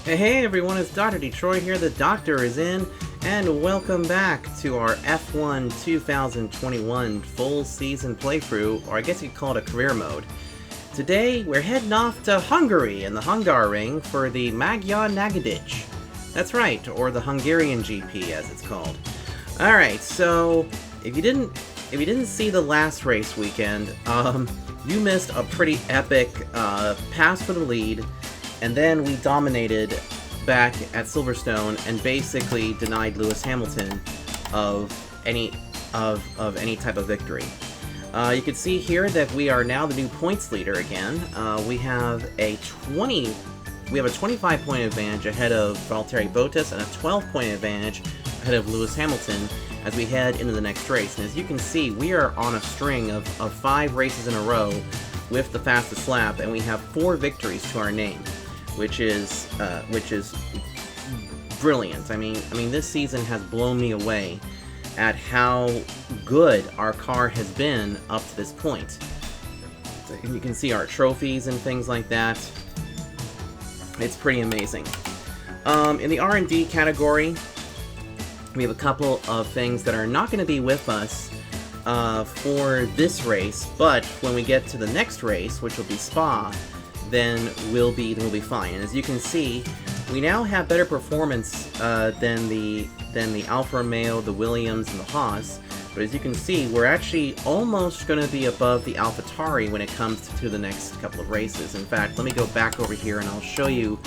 Hey everyone, it's Dr. Detroit here. The doctor is in, and welcome back to our F1 2021 full season playthrough, or I guess you'd call it a career mode. Today, we're heading off to Hungary in the Hungaroring for the Magyar Nagydíj. That's right, or the Hungarian GP as it's called. Alright, so if you didn't see the last race weekend, you missed a pretty epic pass for the lead, and then we dominated back at Silverstone and basically denied Lewis Hamilton of any type of victory. You can see here that we are now the new points leader again. We have a 25-point advantage ahead of Valtteri Bottas and a 12-point advantage ahead of Lewis Hamilton as we head into the next race. And as you can see, we are on a string of 5 races in a row with the fastest lap, and we have 4 victories to our name, which is brilliant. I mean, this season has blown me away at how good our car has been up to this point. And you can see our trophies and things like that. It's pretty amazing. In the R&D category, we have a couple of things that are not going to be with us for this race, but when we get to the next race, which will be Spa, then we'll be fine. And as you can see, we now have better performance than the Alfa Romeo, the Williams, and the Haas. But as you can see, we're actually almost going to be above the AlphaTauri when it comes to the next couple of races. In fact, let me go back over here and I'll show you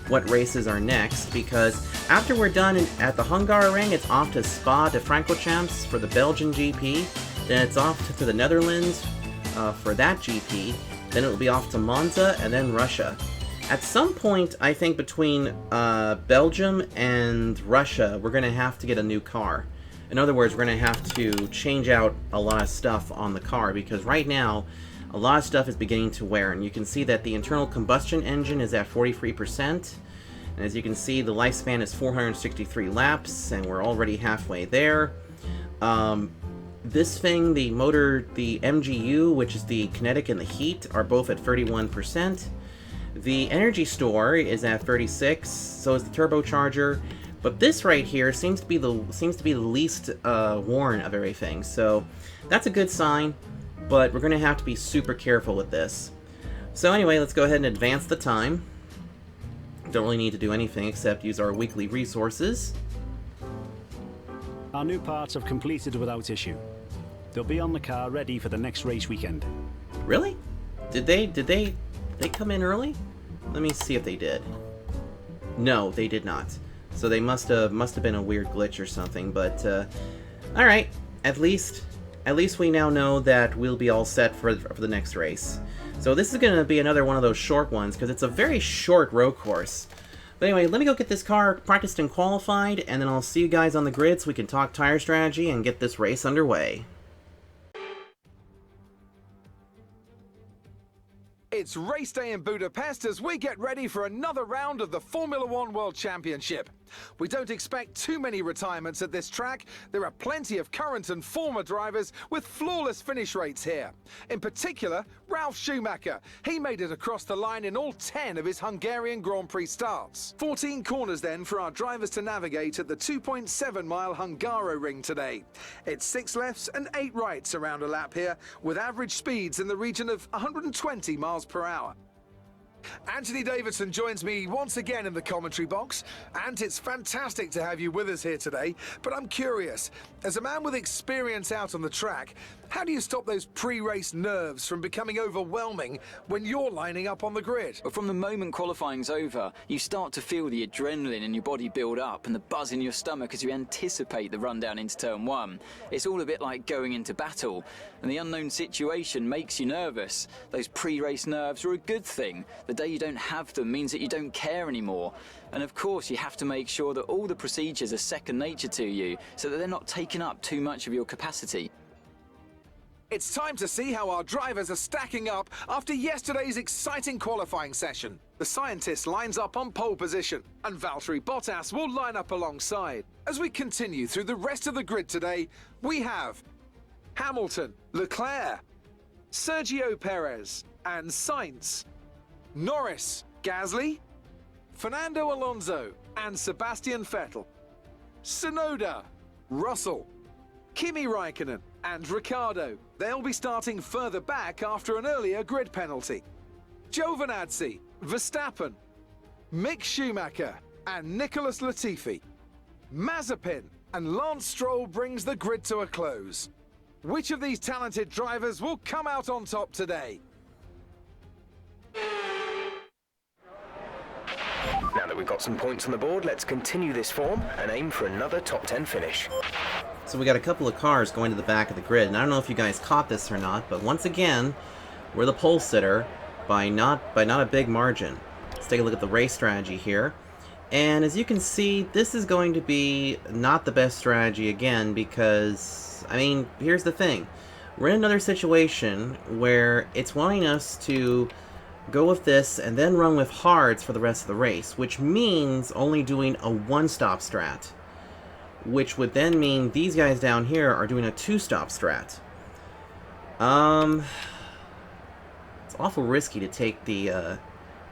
what races are next, because after we're done at the Hungaroring, it's off to Spa de Francorchamps for the Belgian GP, then it's off to the Netherlands for that GP, then it will be off to Monza, and then Russia. At some point, I think between Belgium and Russia, we're going to have to get a new car. In other words, we're going to have to change out a lot of stuff on the car, because right now, a lot of stuff is beginning to wear, and you can see that the internal combustion engine is at 43%, and as you can see, the lifespan is 463 laps, and we're already halfway there. This thing, the motor, the MGU, which is the kinetic and the heat, are both at 31%. The energy store is at 36, so is the turbocharger. But this right here seems to be the least worn of everything. So that's a good sign, but we're going to have to be super careful with this. So anyway, let's go ahead and advance the time. Don't really need to do anything except use our weekly resources. Our new parts have completed without issue. They'll be on the car ready for the next race weekend. Really? Did they come in early? Let me see if they did. No, they did not. So they must have been a weird glitch or something, but all right. At least we now know that we'll be all set for the next race. So this is going to be another one of those short ones because it's a very short road course. But anyway, let me go get this car practiced and qualified, and then I'll see you guys on the grid so we can talk tire strategy and get this race underway. It's race day in Budapest as we get ready for another round of the Formula One World Championship. We don't expect too many retirements at this track. There are plenty of current and former drivers with flawless finish rates here. In particular, Ralf Schumacher. He made it across the line in all 10 of his Hungarian Grand Prix starts. 14 corners then for our drivers to navigate at the 2.7-mile Hungaroring today. It's 6 lefts and 8 rights around a lap here, with average speeds in the region of 120 miles per hour. Anthony Davidson joins me once again in the commentary box, and it's fantastic to have you with us here today. But I'm curious, as a man with experience out on the track, how do you stop those pre-race nerves from becoming overwhelming when you're lining up on the grid? Well, from the moment qualifying's over, you start to feel the adrenaline in your body build up and the buzz in your stomach as you anticipate the run down into turn 1. It's all a bit like going into battle, and the unknown situation makes you nervous. Those pre-race nerves are a good thing. The day you don't have them means that you don't care anymore. And of course, you have to make sure that all the procedures are second nature to you, so that they're not taking up too much of your capacity. It's time to see how our drivers are stacking up after yesterday's exciting qualifying session. The scientist lines up on pole position, and Valtteri Bottas will line up alongside. As we continue through the rest of the grid today, we have Hamilton, Leclerc, Sergio Perez and Sainz, Norris, Gasly, Fernando Alonso and Sebastian Vettel, Tsunoda, Russell, Kimi Raikkonen and Ricciardo. They'll be starting further back after an earlier grid penalty. Giovinazzi, Verstappen, Mick Schumacher and Nicholas Latifi. Mazepin and Lance Stroll brings the grid to a close. Which of these talented drivers will come out on top today? Now that we've got some points on the board, let's continue this form and aim for another top 10 finish. So we got a couple of cars going to the back of the grid, and I don't know if you guys caught this or not, but once again, we're the pole sitter by not a big margin. Let's take a look at the race strategy here. And as you can see, this is going to be not the best strategy again because, I mean, here's the thing. We're in another situation where it's wanting us to go with this and then run with hards for the rest of the race, which means only doing a one-stop strat, which would then mean these guys down here are doing a two-stop strat. It's awful risky to take the,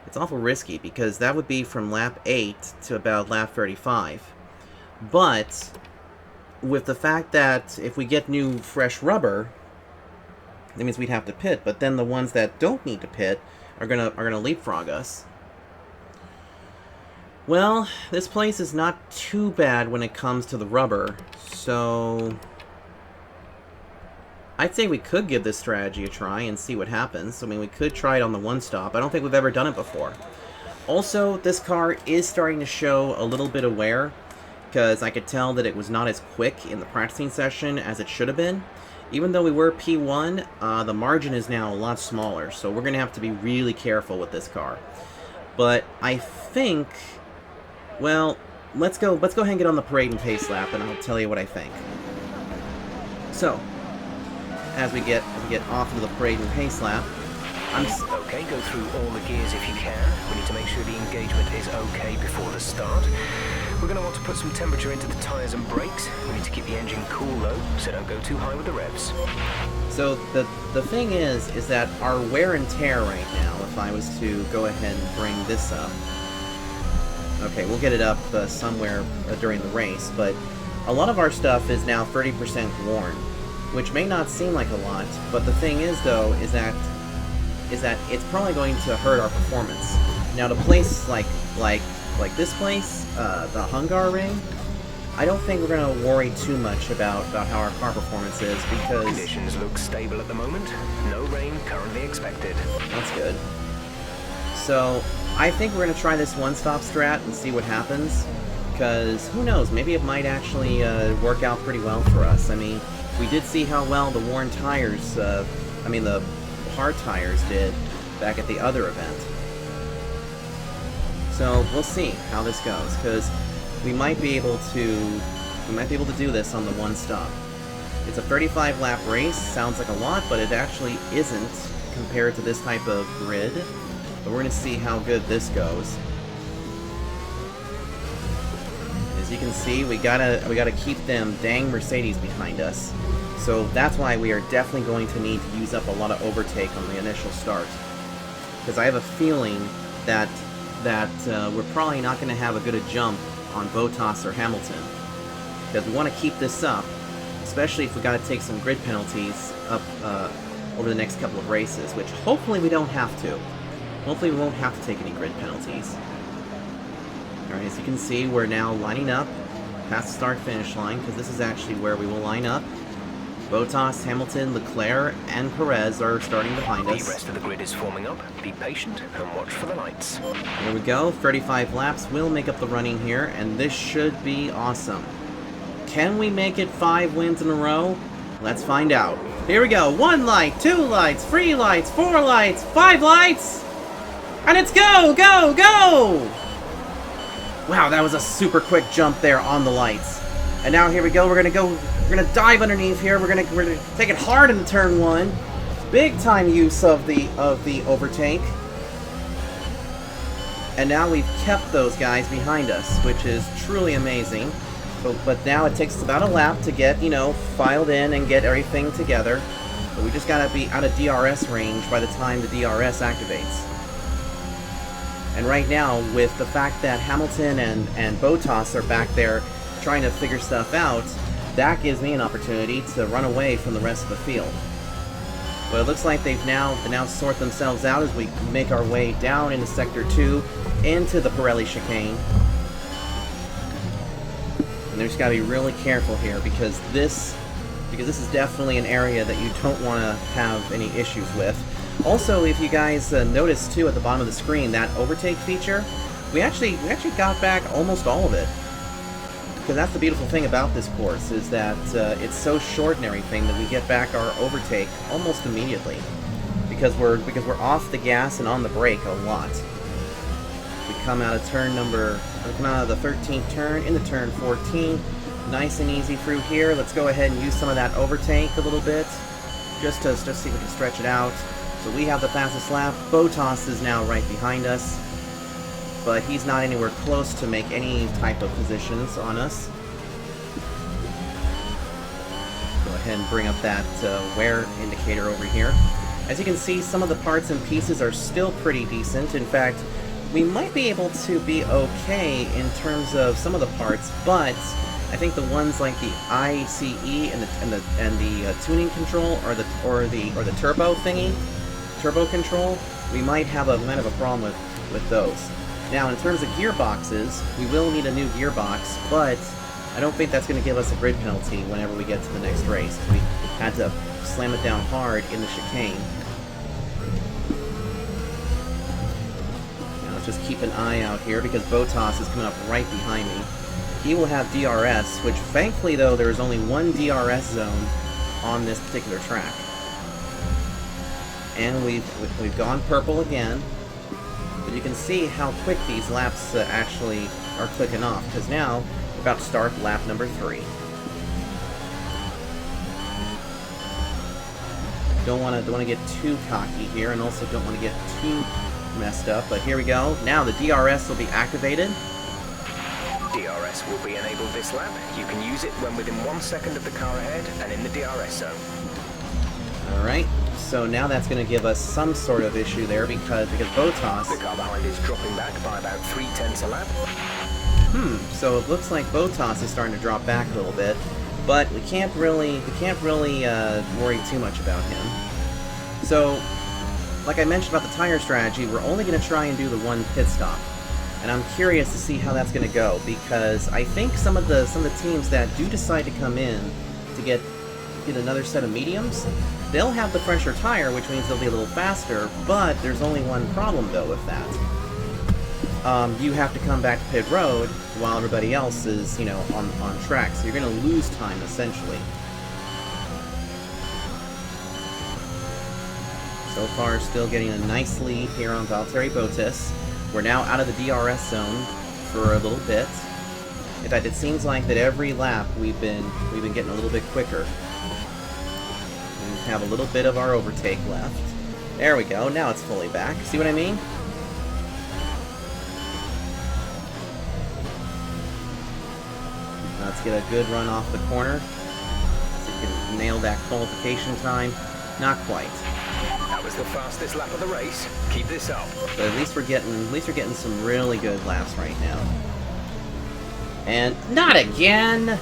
it's awful risky because that would be from lap 8 to about lap 35. But with the fact that if we get new fresh rubber, that means we'd have to pit, but then the ones that don't need to pit are gonna leapfrog us. Well, this place is not too bad when it comes to the rubber, so I'd say we could give this strategy a try and see what happens. I mean, we could try it on the one stop. I don't think we've ever done it before. Also, this car is starting to show a little bit of wear, because I could tell that it was not as quick in the practicing session as it should have been. Even though we were P1, the margin is now a lot smaller, so we're going to have to be really careful with this car. But I think, well, let's go ahead and get on the parade and pace lap, and I'll tell you what I think. So, as we get off into the parade and pace lap, Okay, go through all the gears if you can. We need to make sure the engagement is okay before the start. We're going to want to put some temperature into the tyres and brakes. We need to keep the engine cool though, so don't go too high with the revs. So the thing is that our wear and tear right now, if I was to go ahead and bring this up, okay, we'll get it up somewhere during the race, but a lot of our stuff is now 30% worn, which may not seem like a lot, but the thing is though, is that it's probably going to hurt our performance. Now, to place like this place, the Hungary, I don't think we're going to worry too much about how our car performance is because Conditions look stable at the moment. No rain currently expected. That's good. So I think we're going to try this one-stop strat and see what happens, because who knows, maybe it might actually work out pretty well for us. I mean, we did see how well the worn tires, the hard tires did back at the other event. So we'll see how this goes, because we might be able to do this on the one stop. It's a 35 lap race, sounds like a lot, but it actually isn't compared to this type of grid. But we're gonna see how good this goes. As you can see, we gotta keep them dang Mercedes behind us. So that's why we are definitely going to need to use up a lot of overtake on the initial start. Because I have a feeling that we're probably not going to have a good jump on Bottas or Hamilton. Because we want to keep this up, especially if we got to take some grid penalties up over the next couple of races, which hopefully we don't have to. Hopefully we won't have to take any grid penalties. Alright, as you can see, we're now lining up past the start-finish line, because this is actually where we will line up. Bottas, Hamilton, Leclerc, and Perez are starting behind us. The rest of the grid is forming up. Be patient and watch for the lights. Here we go. 35 laps will make up the running here, and this should be awesome. Can we make it 5 wins in a row? Let's find out. Here we go. 1 light, 2 lights, 3 lights, 4 lights, 5 lights! And it's go, go, go! Wow, that was a super quick jump there on the lights. And now here we go. We're gonna dive underneath here. We're gonna take it hard into turn 1. Big time use of the overtake. And now we've kept those guys behind us, which is truly amazing. But now it takes us about a lap to get, filed in and get everything together. But we just gotta be out of DRS range by the time the DRS activates. And right now, with the fact that Hamilton and Bottas are back there trying to figure stuff out, that gives me an opportunity to run away from the rest of the field. But it looks like they've now sort themselves out as we make our way down into Sector 2, into the Pirelli chicane. And they just gotta be really careful here, because this is definitely an area that you don't want to have any issues with. Also, if you guys notice too at the bottom of the screen, that overtake feature, we actually got back almost all of it. Because that's the beautiful thing about this course, is that it's so short and everything that we get back our overtake almost immediately. Because we're off the gas and on the brake a lot. We come out of the 13th turn into turn 14. Nice and easy through here. Let's go ahead and use some of that overtake a little bit, just see if we can stretch it out. So we have the fastest lap. Bottas is now right behind us, but he's not anywhere close to make any type of positions on us. Go ahead and bring up that wear indicator over here. As you can see, some of the parts and pieces are still pretty decent. In fact, we might be able to be okay in terms of some of the parts, but I think the ones like the ICE and the tuning control or the turbo thingy, turbo control, we might have a problem with those. Now, in terms of gearboxes, we will need a new gearbox, but I don't think that's going to give us a grid penalty whenever we get to the next race. We had to slam it down hard in the chicane. Now let's just keep an eye out here because Bottas is coming up right behind me. He will have DRS, which thankfully though there is only one DRS zone on this particular track. And we've gone purple again. But you can see how quick these laps actually are clicking off, because now we're about to start lap number 3. Don't want to get too cocky here, and also don't want to get too messed up. But here we go. Now the DRS will be activated. DRS will be enabled this lap. You can use it when within 1 second of the car ahead and in the DRS zone. Alright, so now that's going to give us some sort of issue there because Bottas... The car behind is dropping back by about 0.3 a lap. So it looks like Bottas is starting to drop back a little bit, but we can't really worry too much about him. So, like I mentioned about the tire strategy, we're only going to try and do the one pit stop. And I'm curious to see how that's going to go, because I think some of the teams that do decide to come in to get another set of mediums, they'll have the fresher tire, which means they'll be a little faster, but there's only one problem though with that. You have to come back to pit road while everybody else is, on track, so you're going to lose time essentially. So far, still getting a nice lead here on Valtteri Bottas. We're now out of the DRS zone for a little bit. In fact, it seems like that every lap we've been getting a little bit quicker. We have a little bit of our overtake left. There we go. Now it's fully back. See what I mean? Let's get a good run off the corner. See if we can nail that qualification time. Not quite. That was the fastest lap of the race. Keep this up. But at least we're getting some really good laps right now. And not again!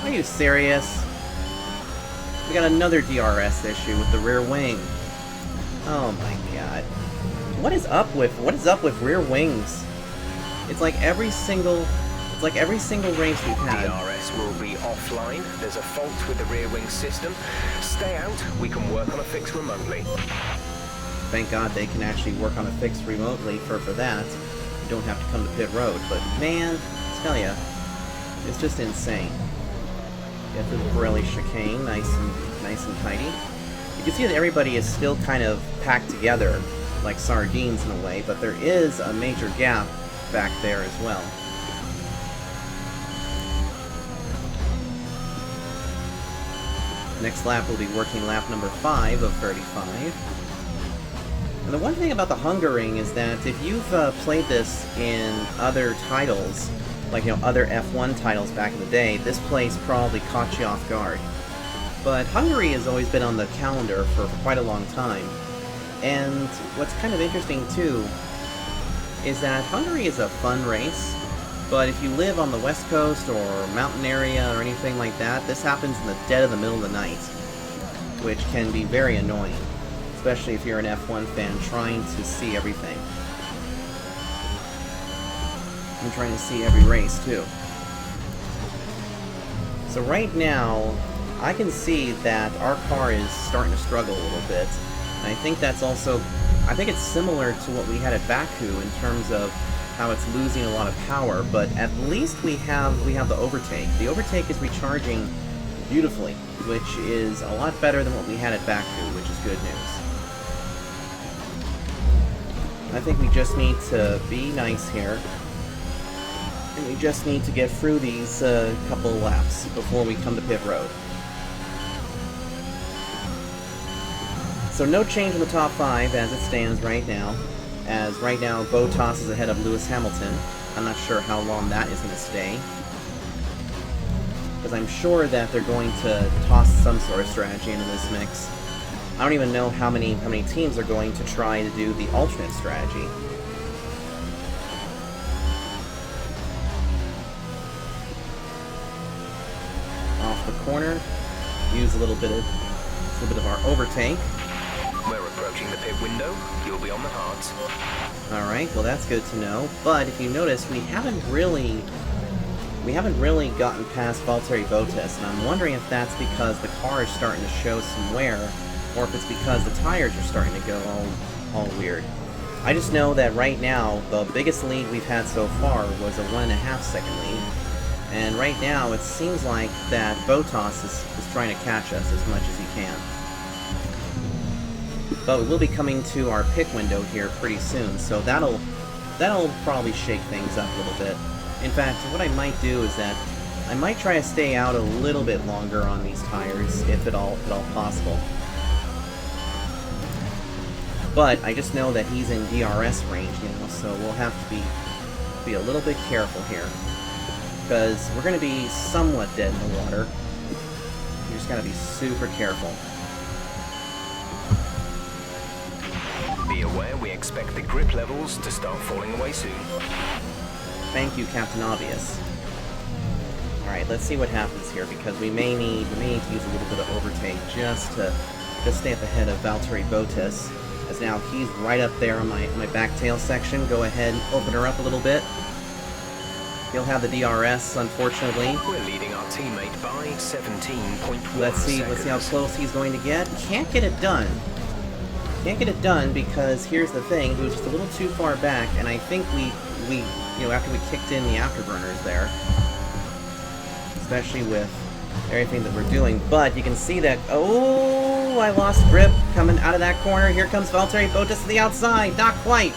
Are you serious? We got another DRS issue with the rear wing. Oh my god. What is up with rear wings? It's like every single race we've had. DRS will be offline. There's a fault with the rear wing system. Stay out. We can work on a fix remotely. Thank God they can actually work on a fix remotely for that. You don't have to come to pit road. But man, I tell ya, it's just insane. Get through the Pirelli chicane, nice and tidy. You can see that everybody is still kind of packed together, like sardines in a way, but there is a major gap back there as well. Next lap will be working lap number 5 of 35. And the one thing about the Hungary is that if you've played this in other titles, like other F1 titles back in the day, this place probably caught you off guard. But Hungary has always been on the calendar for quite a long time. And what's kind of interesting too is that Hungary is a fun race, but if you live on the west coast or mountain area or anything like that, this happens in the dead of the middle of the night, which can be very annoying, especially if you're an F1 fan trying to see everything. I'm trying to see every race too. So right now, I can see that our car is starting to struggle a little bit. And I think that's also, I think it's similar to what we had at Baku in terms of how it's losing a lot of power, but at least we have the overtake. The overtake is recharging beautifully, which is a lot better than what we had at Baku, which is good news. I think we just need to be nice here. And we just need to get through these couple of laps before we come to pit road. So no change in the top 5 as it stands right now. As right now, Bottas is ahead of Lewis Hamilton. I'm not sure how long that is going to stay. Because I'm sure that they're going to toss some sort of strategy into this mix. I don't even know how many teams are going to try to do the alternate strategy. Off the corner, use a little bit of our overtake. We're approaching the pit window. You'll be on the hards. Alright, well that's good to know. But if you notice, we haven't really gotten past Valtteri Bottas, and I'm wondering if that's because the car is starting to show some wear, or if it's because the tires are starting to go all weird. I just know that right now, the biggest lead we've had so far was a 1.5 second lead. And right now, it seems like that Bottas is trying to catch us as much as he can. But we will be coming to our pit window here pretty soon, so that'll probably shake things up a little bit. In fact, what I might do is that I might try to stay out a little bit longer on these tires, if at all possible. But I just know that he's in DRS range now, so we'll have to be a little bit careful here. Because we're going to be somewhat dead in the water. You just got to be super careful. Be aware we expect the grip levels to start falling away soon. Thank you, Captain Obvious. Alright, let's see what happens here, because we may need to use a little bit of overtake just to stay at the head of Valtteri Bottas. As now he's right up there on my back tail section. Go ahead and open her up a little bit. He'll have the DRS, unfortunately. We're leading our teammate by 17.1 Let's see how close he's going to get. Can't get it done. Can't get it done because here's the thing, he was just a little too far back, and I think we you know, after we kicked in the afterburners there, especially with everything that we're doing, but you can see that, oh, I lost grip coming out of that corner. Here comes Valtteri Bottas to the outside, not quite.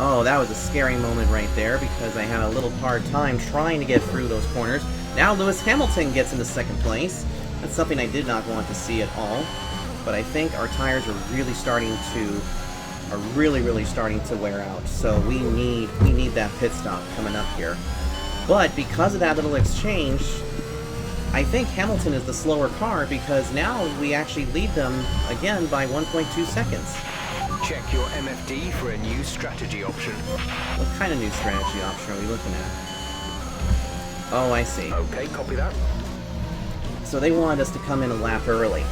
Oh, that was a scary moment right there because I had a little hard time trying to get through those corners. Now Lewis Hamilton gets into second place. That's something I did not want to see at all. But I think our tires are really starting to wear out. So we need that pit stop coming up here. But because of that little exchange, I think Hamilton is the slower car because now we actually lead them again by 1.2 seconds. Check your MFD for a new strategy option. What kind of new strategy option are we looking at? Oh, I see. Okay, copy that. So they wanted us to come in a lap early.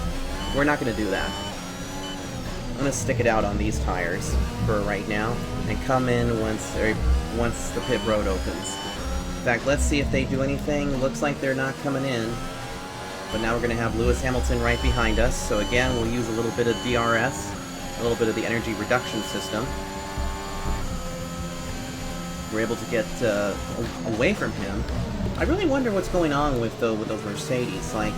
We're not going to do that. I'm going to stick it out on these tires for right now and come in once the pit road opens. In fact, let's see if they do anything. Looks like they're not coming in. But now we're going to have Lewis Hamilton right behind us. So again, we'll use a little bit of DRS, a little bit of the energy reduction system. We're able to get away from him. I really wonder what's going on with those Mercedes. Like,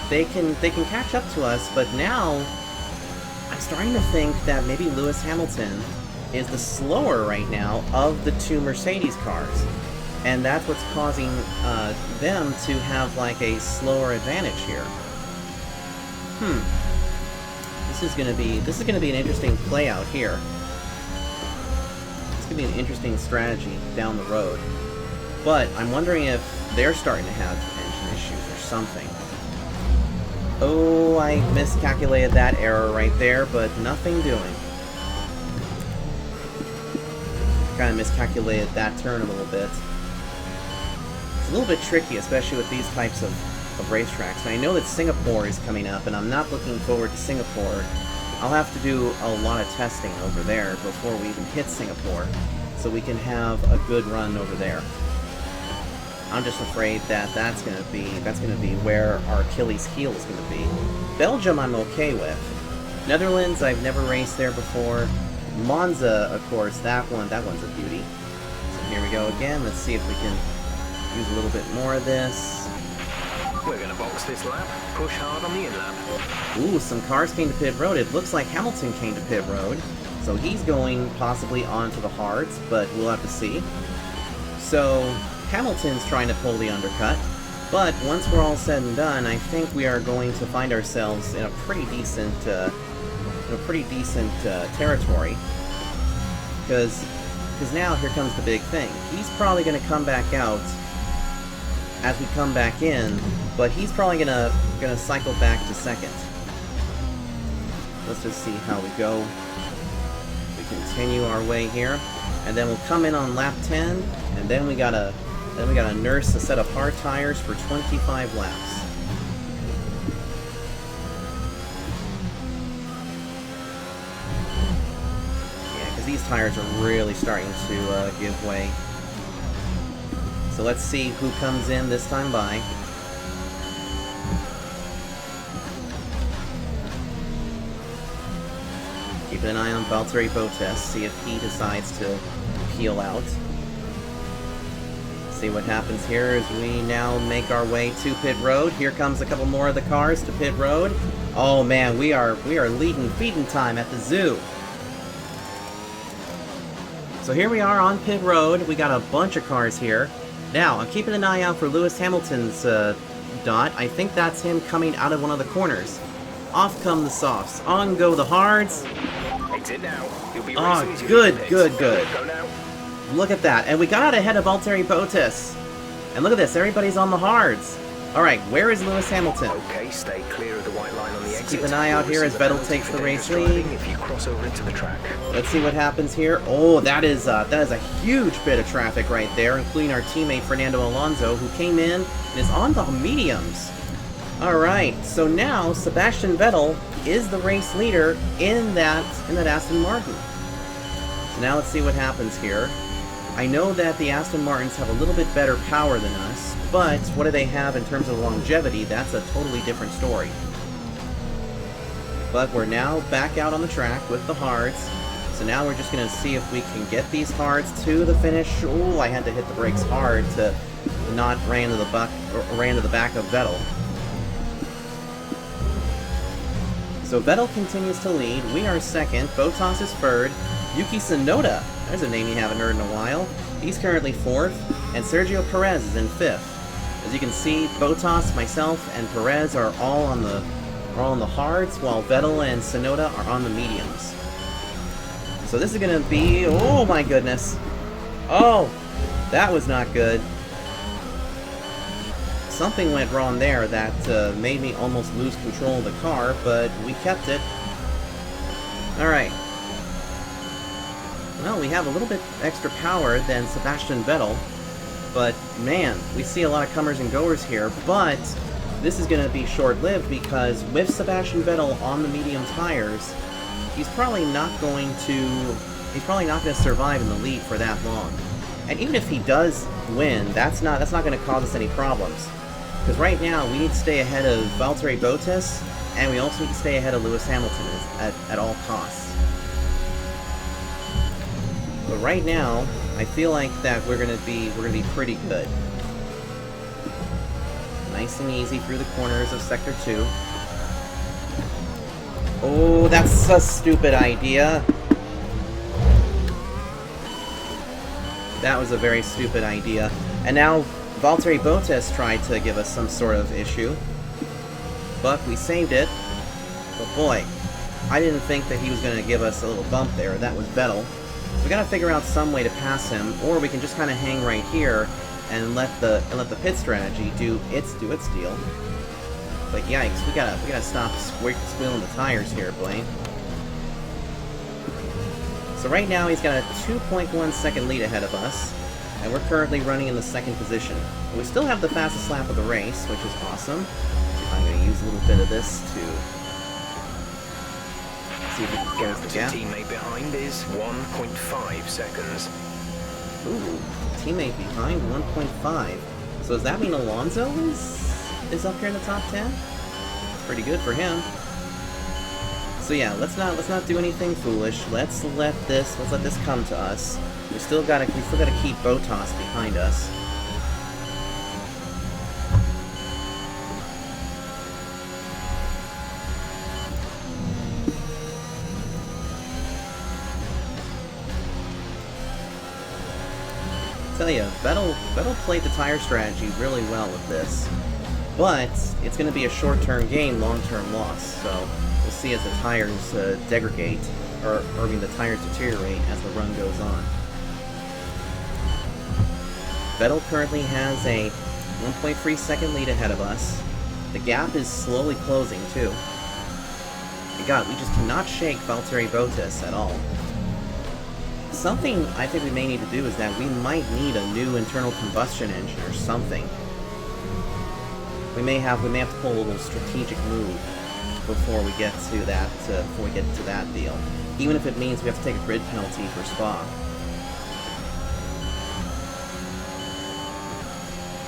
they can catch up to us, but now I'm starting to think that maybe Lewis Hamilton is the slower right now of the two Mercedes cars, and that's what's causing them to have like a slower advantage here. This is gonna be an interesting play out here. It's gonna be an interesting strategy down the road. But I'm wondering if they're starting to have engine issues or something. Oh, I miscalculated that error right there, but nothing doing. Kind of miscalculated that turn a little bit. It's a little bit tricky, especially with these types of racetracks. And I know that Singapore is coming up, and I'm not looking forward to Singapore. I'll have to do a lot of testing over there before we even hit Singapore, so we can have a good run over there. I'm just afraid that that's gonna be where our Achilles heel is gonna be. Belgium I'm okay with. Netherlands I've never raced there before. Monza, of course, that one's a beauty. So here we go again. Let's see if we can use a little bit more of this. We're going to box this lap. Push hard on the in-lap. Ooh, some cars came to pit road. It looks like Hamilton came to pit road. So he's going possibly onto the hards, but we'll have to see. So Hamilton's trying to pull the undercut. But once we're all said and done, I think we are going to find ourselves in a pretty decent territory. Because now here comes the big thing. He's probably going to come back out as we come back in, but he's probably gonna cycle back to second. Let's just see how we go. We continue our way here, and then we'll come in on lap 10, and then we gotta nurse a set of hard tires for 25 laps. Yeah, because these tires are really starting to give way. So let's see who comes in this time by. Keep an eye on Valtteri Bottas, see if he decides to peel out. See what happens here as we now make our way to pit road. Here comes a couple more of the cars to pit road. Oh man, we are leading feeding time at the zoo. So here we are on pit road. We got a bunch of cars here. Now, I'm keeping an eye out for Lewis Hamilton's dot. I think that's him coming out of one of the corners. Off come the softs. On go the hards. Exit now. You'll be Oh, good. Look at that. And we got out ahead of Valtteri Bottas. And look at this. Everybody's on the hards. Alright, where is Lewis Hamilton? Okay, stay clear of the white line on the exit. Keep an eye out here as Vettel takes the race lead. If you cross over into the track. Let's see what happens here. Oh, that is a huge bit of traffic right there, including our teammate Fernando Alonso, who came in and is on the mediums. Alright, so now Sebastian Vettel is the race leader in that Aston Martin. So now let's see what happens here. I know that the Aston Martins have a little bit better power than us, but what do they have in terms of longevity? That's a totally different story. But we're now back out on the track with the hards. So now we're just going to see if we can get these hards to the finish. Ooh, I had to hit the brakes hard to not ran to the back of Vettel. So Vettel continues to lead. We are second. Bottas is third. Yuki Tsunoda, there's a name you haven't heard in a while. He's currently fourth, and Sergio Perez is in fifth. As you can see, Bottas, myself, and Perez are all on the hards, while Vettel and Tsunoda are on the mediums. So this is going to be... Oh my goodness. Oh, that was not good. Something went wrong there that made me almost lose control of the car, but we kept it. Alright. Well, we have a little bit extra power than Sebastian Vettel, but man, we see a lot of comers and goers here, but this is going to be short-lived because with Sebastian Vettel on the medium tires, he's probably not going to survive in the lead for that long. And even if he does win, that's not going to cause us any problems. Because right now, we need to stay ahead of Valtteri Bottas, and we also need to stay ahead of Lewis Hamilton at all costs. But right now, I feel like that we're gonna be pretty good. Nice and easy through the corners of Sector 2. Oh, that's a stupid idea. That was a very stupid idea. And now Valtteri Bottas tried to give us some sort of issue, but we saved it. But boy, I didn't think that he was going to give us a little bump there. That was Vettel. So we got to figure out some way to pass him, or we can just kind of hang right here and let the pit strategy do its deal. But yikes, we gotta stop squealing the tires here, Blaine. So right now he's got a 2.1 second lead ahead of us, and we're currently running in the second position. We still have the fastest lap of the race, which is awesome. I'm gonna use a little bit of this to see if we can close the gap. Teammate behind is 1.5 seconds. Ooh, teammate behind 1.5. So does that mean Alonso is up here in the top 10? It's pretty good for him. So yeah, let's not do anything foolish. Let's let this come to us. We still gotta keep Bottas behind us. Tell you, Vettel played the tire strategy really well with this, but it's going to be a short-term gain, long-term loss. So we'll see as the tires degrade, or I mean the tires deteriorate as the run goes on. Vettel currently has a 1.3 second lead ahead of us. The gap is slowly closing too. And God, we just cannot shake Valtteri Bottas at all. Something I think we may need to do is that we might need a new internal combustion engine or something. We may have to pull a little strategic move before we get to that deal. Even if it means we have to take a grid penalty for Spa.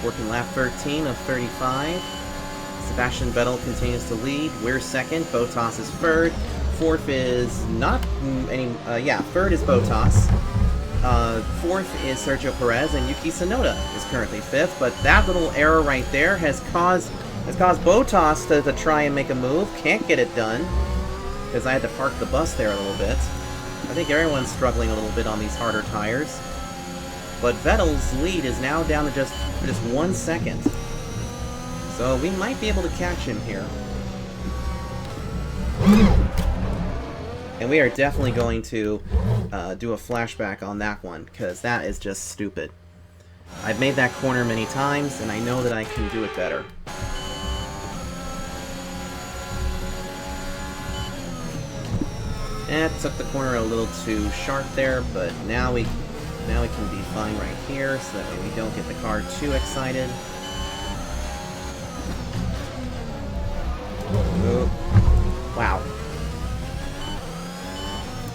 Working lap 13 of 35. Sebastian Vettel continues to lead. We're second. Bottas is third. Fourth is not third is Bottas. Fourth is Sergio Perez, and Yuki Tsunoda is currently fifth. But that little error right there has caused Bottas to try and make a move. Can't get it done because I had to park the bus there a little bit. I think everyone's struggling a little bit on these harder tires. But Vettel's lead is now down to just 1 second. So we might be able to catch him here. And we are definitely going to do a flashback on that one, because that is just stupid. I've made that corner many times, and I know that I can do it better. Took the corner a little too sharp there, but now we can be fine right here, so that way we don't get the car too excited. Oh. Wow.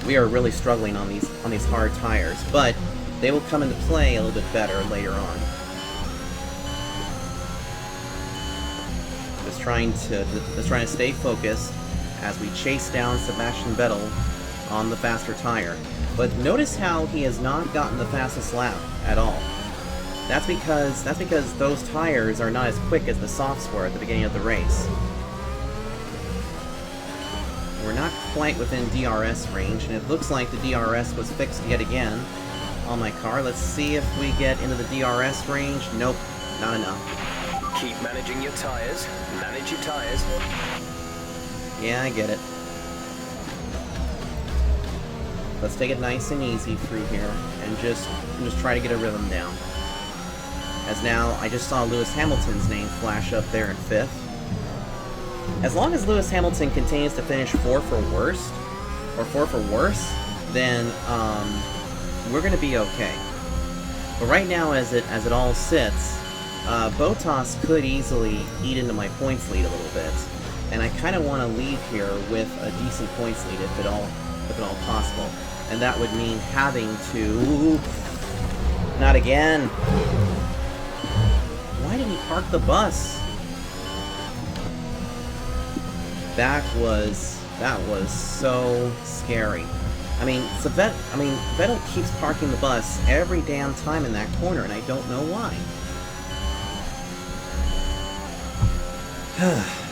We are really struggling on these hard tires, but they will come into play a little bit better later on. Just trying to stay focused as we chase down Sebastian Vettel on the faster tire. But notice how he has not gotten the fastest lap at all. That's because those tires are not as quick as the softs were at the beginning of the race. We're not quite within DRS range, and it looks like the DRS was fixed yet again on my car. Let's see if we get into the DRS range. Nope, not enough. Keep managing your tires. Manage your tires. Yeah, I get it. Let's take it nice and easy through here, and just try to get a rhythm down. As now, I just saw Lewis Hamilton's name flash up there in 5th. As long as Lewis Hamilton continues to finish 4 for worse, then we're going to be okay. But right now, as it all sits, Bottas could easily eat into my points lead a little bit, and I kind of want to leave here with a decent points lead if at all possible. And that would mean having to... Not again! Why did he park the bus? That was so scary. I mean, Vettel keeps parking the bus every damn time in that corner, and I don't know why.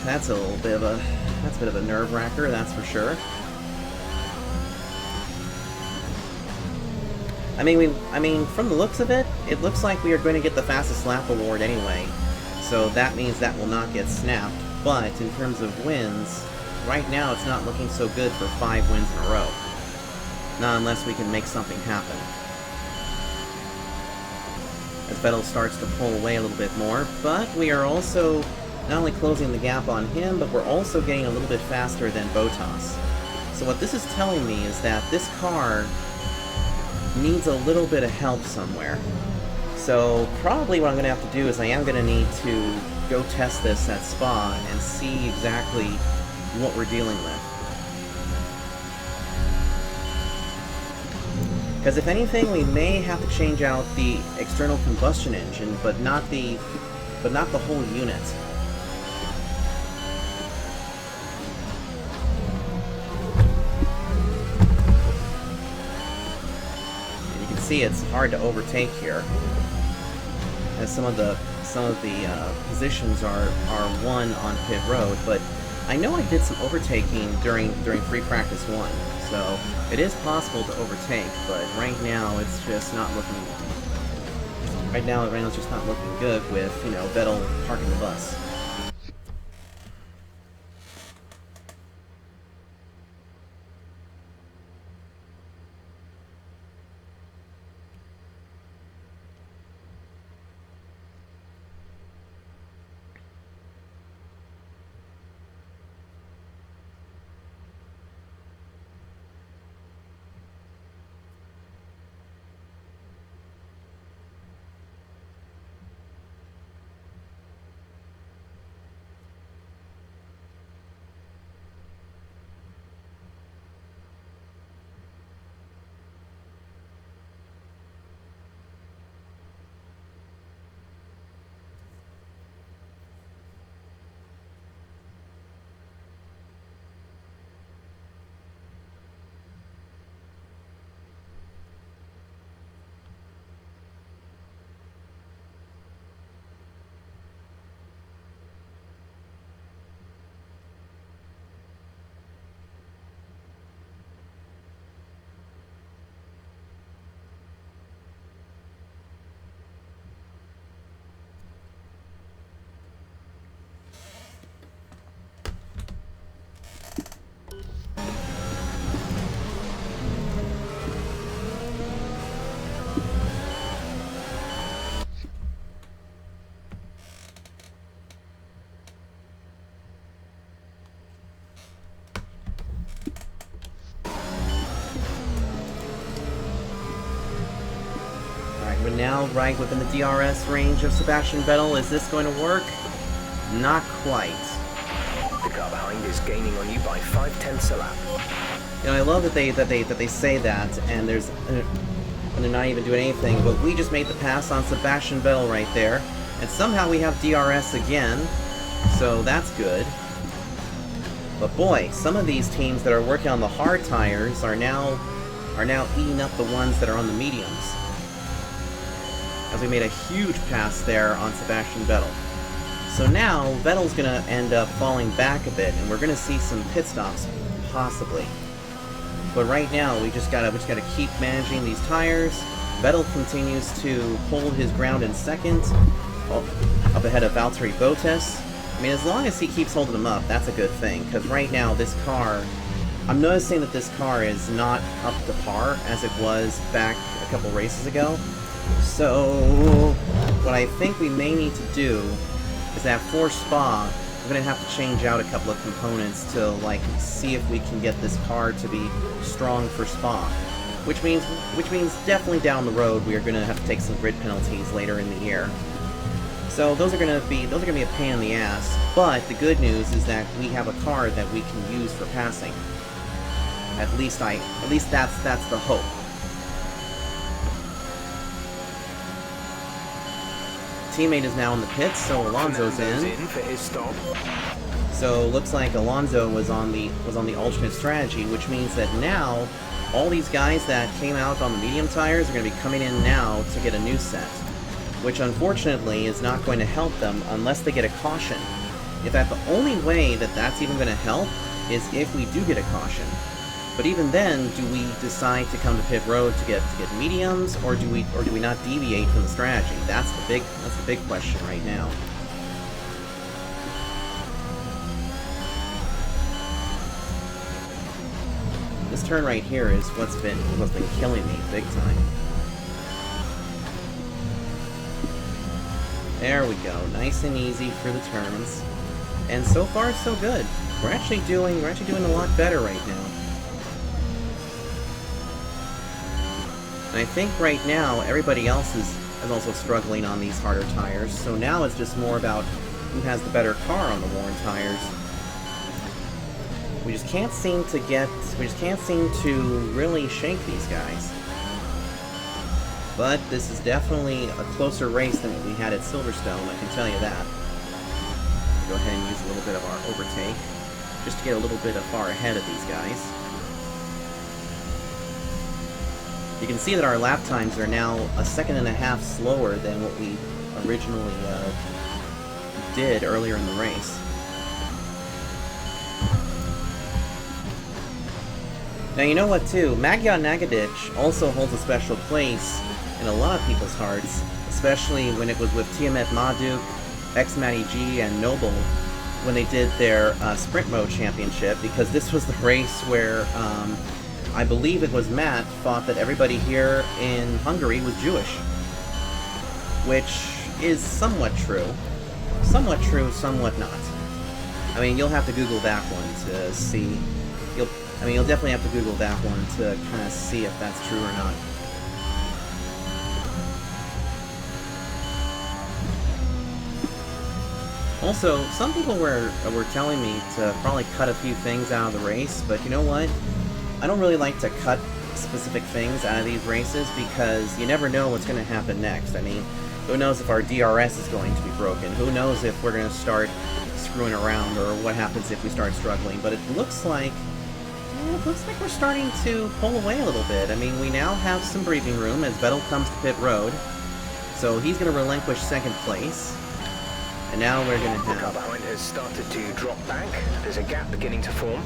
That's a bit of a nerve-wracker, that's for sure. I mean, from the looks of it, it looks like we are going to get the fastest lap award anyway. So that means that will not get snapped. But in terms of wins, right now it's not looking so good for 5 wins in a row. Not unless we can make something happen. as Vettel starts to pull away a little bit more, but we are also not only closing the gap on him, but we're also getting a little bit faster than Bottas. So what this is telling me is that this car needs a little bit of help somewhere. So probably what I'm going to have to do is I am going to need to go test this at Spa and see exactly what we're dealing with. Because if anything, we may have to change out the external combustion engine, but not the whole unit. And you can see it's hard to overtake here, as some of the positions are won on pit road. But I know I did some overtaking during free practice 1, so it is possible to overtake, but right now it's just not looking. Right now it's just not looking good with, you know, Vettel parking the bus. We're now right within the DRS range of Sebastian Vettel. Is this going to work? Not quite. The car behind is gaining on you by 0.5 a lap. You know, I love that they say that, and there's and they're not even doing anything. But we just made the pass on Sebastian Vettel right there, and somehow we have DRS again, so that's good. But boy, some of these teams that are working on the hard tires are now eating up the ones that are on the mediums. As we made a huge pass there on Sebastian Vettel. So now, Vettel's going to end up falling back a bit, and we're going to see some pit stops, possibly. But right now, we just gotta keep managing these tires. Vettel continues to hold his ground in second, up ahead of Valtteri Bottas. I mean, as long as he keeps holding them up, that's a good thing, because right now, this car, I'm noticing that this car is not up to par as it was back a couple races ago. So, what I think we may need to do is that for Spa, we're going to have to change out a couple of components to, like, see if we can get this car to be strong for Spa. Which means definitely down the road we are going to have to take some grid penalties later in the year. So those are going to be a pain in the ass. But the good news is that we have a car that we can use for passing. At least that's the hope. Teammate is now in the pits, so Alonso's in. For his stop. So looks like Alonso was on the alternate strategy, which means that now all these guys that came out on the medium tires are going to be coming in now to get a new set, which unfortunately is not going to help them unless they get a caution. In fact, the only way that that's even going to help is if we do get a caution. But even then, do we decide to come to pit road to get mediums, or do we not deviate from the strategy? That's the big question right now. This turn right here is what's been killing me big time. There we go. Nice and easy for the turns. And so far, so good. We're actually doing a lot better right now. And I think right now, everybody else is also struggling on these harder tires. So now it's just more about who has the better car on the worn tires. We just can't seem to really shake these guys. But this is definitely a closer race than what we had at Silverstone, I can tell you that. Go ahead and use a little bit of our overtake, just to get a little bit far ahead of these guys. You can see that our lap times are now 1.5 seconds slower than what we originally did earlier in the race. Now you know what too, Magyar Nagadic also holds a special place in a lot of people's hearts, especially when it was with Tiamat Marduk, X-Matty G, and Noble when they did their Sprint Mode Championship, because this was the race where I believe it was Matt thought that everybody here in Hungary was Jewish, which is somewhat true, somewhat not. I mean, you'll have to Google that one to see. You'll definitely have to Google that one to kind of see if that's true or not. Also, some people were telling me to probably cut a few things out of the race, but you know what? I don't really like to cut specific things out of these races because you never know what's going to happen next. I mean, who knows if our DRS is going to be broken? Who knows if we're going to start screwing around, or what happens if we start struggling? But it looks like we're starting to pull away a little bit. I mean, we now have some breathing room as Vettel comes to pit road, so he's going to relinquish second place. And now we're going to have... The car behind has started to drop back. There's a gap beginning to form.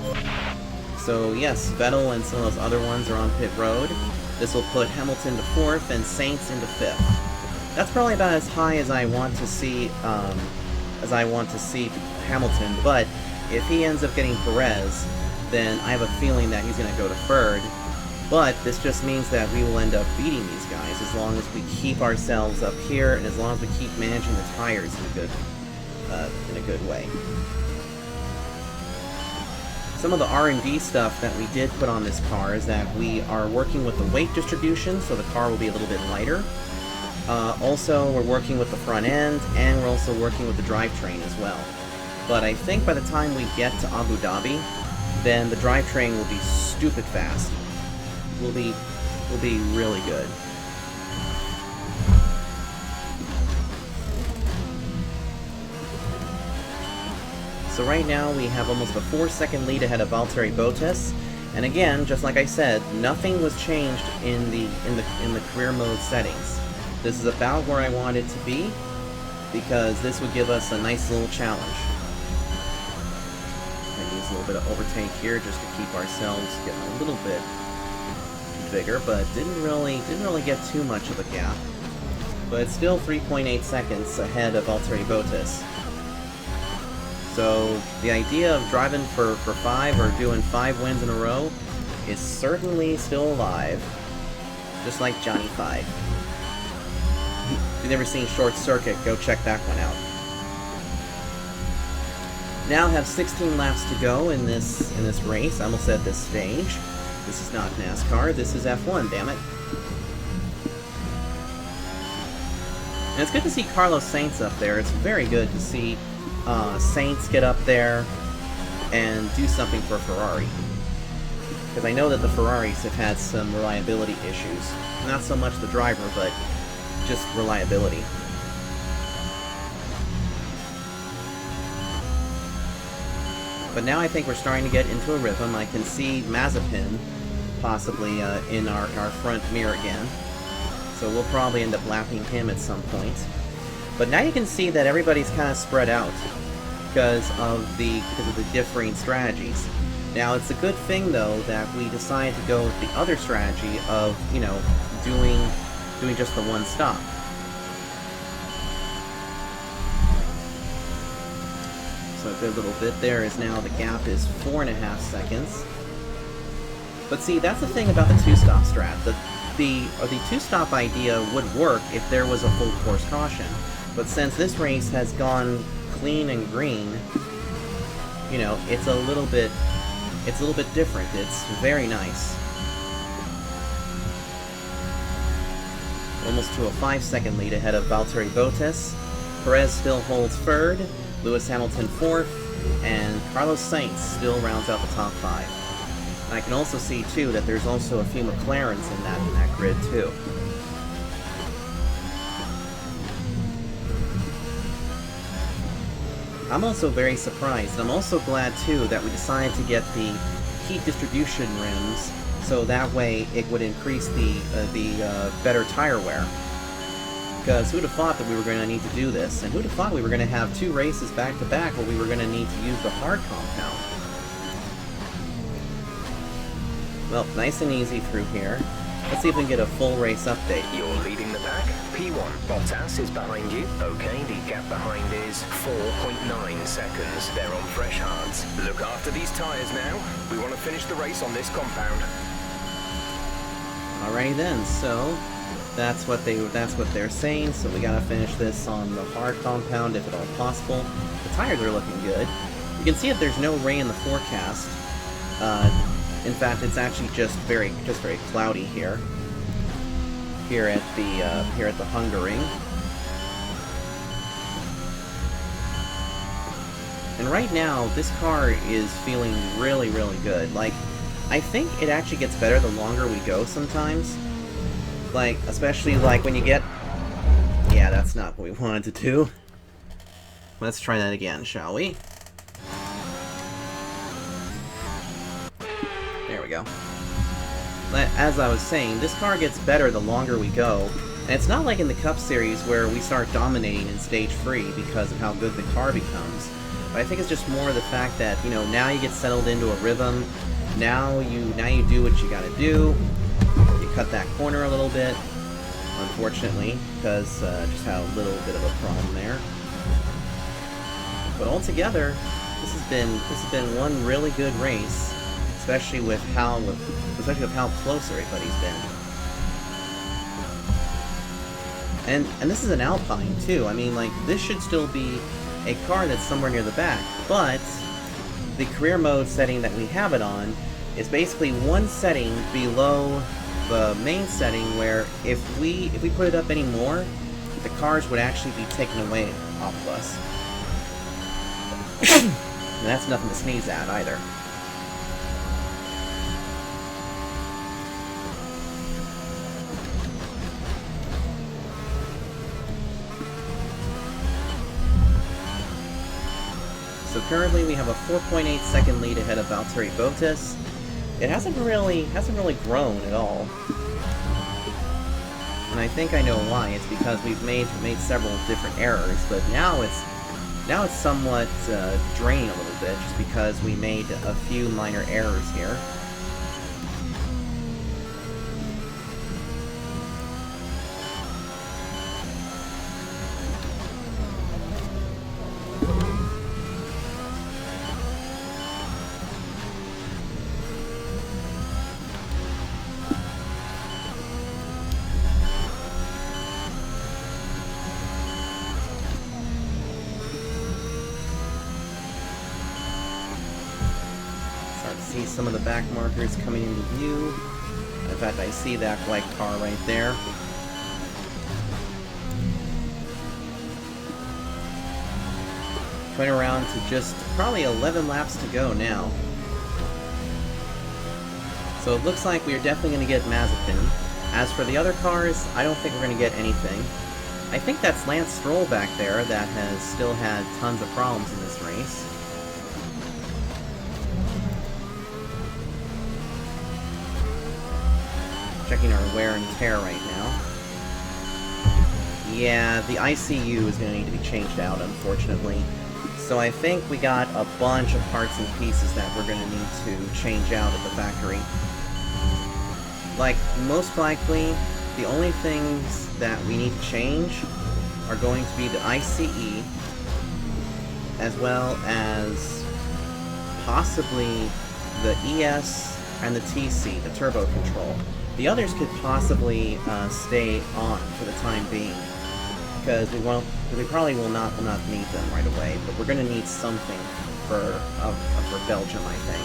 So yes, Vettel and some of those other ones are on pit road. This will put Hamilton to 4th and Sainz into 5th. That's probably about as high as I want to see Hamilton, but if he ends up getting Perez, then I have a feeling that he's going to go to 3rd. But this just means that we will end up beating these guys as long as we keep ourselves up here and as long as we keep managing the tires in a good way. Some of the R&D stuff that we did put on this car is that we are working with the weight distribution, so the car will be a little bit lighter. Also, we're working with the front end, and we're also working with the drivetrain as well. But I think by the time we get to Abu Dhabi, then the drivetrain will be stupid fast. Will be really good. So right now we have almost a 4-second lead ahead of Valtteri Bottas, and again, just like I said, nothing was changed in the career mode settings. This is about where I want it to be, because this would give us a nice little challenge. I use a little bit of overtake here just to keep ourselves getting a little bit bigger, but didn't really get too much of a gap. But it's still 3.8 seconds ahead of Valtteri Bottas. So the idea of driving for 5 or doing 5 wins in a row is certainly still alive. Just like Johnny 5. If you've never seen Short Circuit, go check that one out. Now have 16 laps to go in this race. I almost said this stage. This is not NASCAR, this is F1, damn it. And it's good to see Carlos Sainz up there. It's very good to see Sainz get up there and do something for Ferrari. Because I know that the Ferraris have had some reliability issues. Not so much the driver, but just reliability. But now I think we're starting to get into a rhythm. I can see Mazepin possibly in our front mirror again. So we'll probably end up lapping him at some point. But now you can see that everybody's kind of spread out because of the differing strategies. Now it's a good thing though that we decided to go with the other strategy of, you know, doing just the one stop. So a good little bit there is now the gap is 4.5 seconds. But see, that's the thing about the two-stop strat. The two-stop idea would work if there was a full course caution. But since this race has gone clean and green, you know, it's a little bit different. It's very nice. Almost to a 5-second lead ahead of Valtteri Bottas. Perez still holds third, Lewis Hamilton fourth, and Carlos Sainz still rounds out the top 5. And I can also see too that there's also a few McLarens in that grid too. I'm also very surprised, and I'm also glad too that we decided to get the heat distribution rims, so that way it would increase the better tire wear. Because who'd have thought that we were going to need to do this, and who'd have thought we were going to have 2 races back to back where we were going to need to use the hard compound. Well, nice and easy through here. Let's see if we can get a full race update. You're leading the pack. P1, Bottas is behind you. Okay, the gap behind is 4.9 seconds. They're on fresh hards. Look after these tyres now. We want to finish the race on this compound. Alrighty then, so that's what they're saying, so we gotta finish this on the hard compound if at all possible. The tires are looking good. You can see that there's no rain in the forecast. In fact, it's actually just very cloudy here at the Hungary. And right now, this car is feeling really, really good. Like, I think it actually gets better the longer we go sometimes. Like, especially like when you get... Yeah, that's not what we wanted to do. Let's try that again, shall we? There we go. As I was saying, this car gets better the longer we go. And it's not like in the Cup Series where we start dominating in Stage 3 because of how good the car becomes. But I think it's just more the fact that, you know, now you get settled into a rhythm. Now you do what you gotta do. You cut that corner a little bit, unfortunately, because just had a little bit of a problem there. But altogether, this has been one really good race, especially with how close everybody's been. And this is an Alpine too. I mean, like, this should still be a car that's somewhere near the back, but the career mode setting that we have it on is basically one setting below the main setting, where if we put it up anymore, the cars would actually be taken away off of us. And that's nothing to sneeze at either. So currently we have a 4.8 second lead ahead of Valtteri Bottas. It hasn't really grown at all. And I think I know why. It's because we've made several different errors, but now it's somewhat draining a little bit just because we made a few minor errors here. See some of the back markers coming into view. In fact, I see that white car right there. Going around to just probably 11 laps to go now. So it looks like we're definitely going to get Mazepin. As for the other cars, I don't think we're going to get anything. I think that's Lance Stroll back there that has still had tons of problems in this race. Checking our wear and tear right now. Yeah, the ICU is going to need to be changed out, unfortunately. So I think we got a bunch of parts and pieces that we're going to need to change out at the factory. Like, most likely, the only things that we need to change are going to be the ICE, as well as possibly the ES and the TC, the turbo control. The others could possibly stay on for the time being, because we probably will not need them right away, but we're going to need something for Belgium, I think.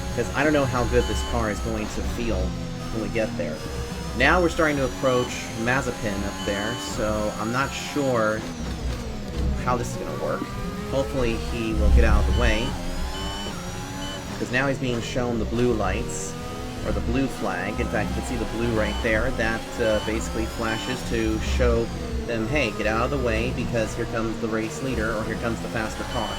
Because I don't know how good this car is going to feel when we get there. Now we're starting to approach Mazepin up there, so I'm not sure how this is going to work. Hopefully he will get out of the way, because now he's being shown the blue lights, or the blue flag. In fact, you can see the blue right there. That basically flashes to show them, hey, get out of the way, because here comes the race leader, or here comes the faster car.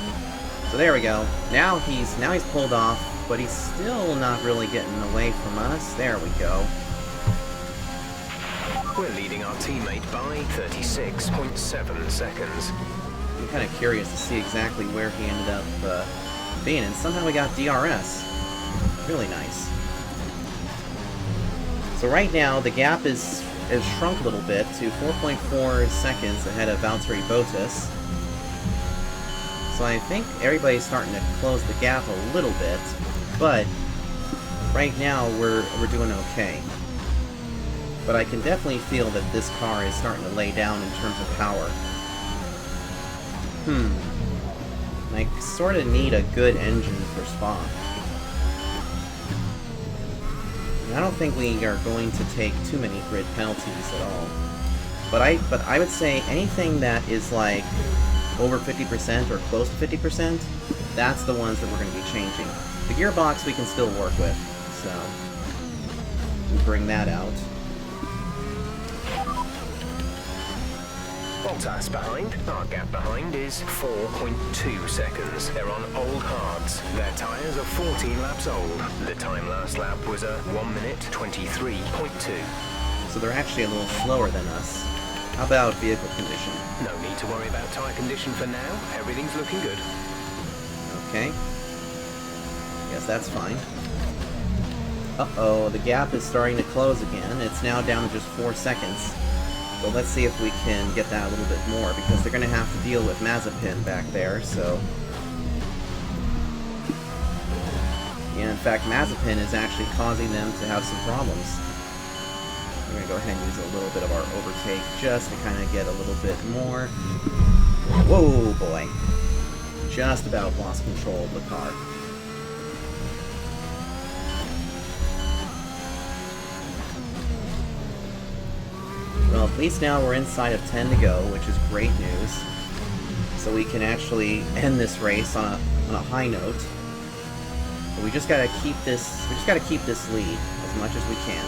So there we go. Now he's pulled off, but he's still not really getting away from us. There we go. We're leading our teammate by 36.7 seconds. I'm kind of curious to see exactly where he ended up being, and somehow we got DRS. Really nice. So right now, the gap is shrunk a little bit to 4.4 seconds ahead of Valtteri Bottas. So I think everybody's starting to close the gap a little bit, but right now we're doing okay. But I can definitely feel that this car is starting to lay down in terms of power. I sort of need a good engine for Spa. I don't think we are going to take too many grid penalties at all. But I would say anything that is like over 50% or close to 50%, that's the ones that we're going to be changing. The gearbox we can still work with, so we'll bring that out. Bottas behind. Our gap behind is 4.2 seconds. They're on old hards. Their tyres are 14 laps old. The time last lap was a 1 minute 23.2. So they're actually a little slower than us. How about vehicle condition? No need to worry about tyre condition for now. Everything's looking good. Okay. Guess that's fine. Uh-oh, the gap is starting to close again. It's now down to just 4 seconds. So let's see if we can get that a little bit more, because they're going to have to deal with Mazepin back there, so... Yeah, in fact, Mazepin is actually causing them to have some problems. We're going to go ahead and use a little bit of our overtake just to kind of get a little bit more. Whoa, boy. Just about lost control of the car. Well, at least now we're inside of 10 to go, which is great news. So we can actually end this race on a high note. But we just gotta keep this. We just gotta keep this lead as much as we can.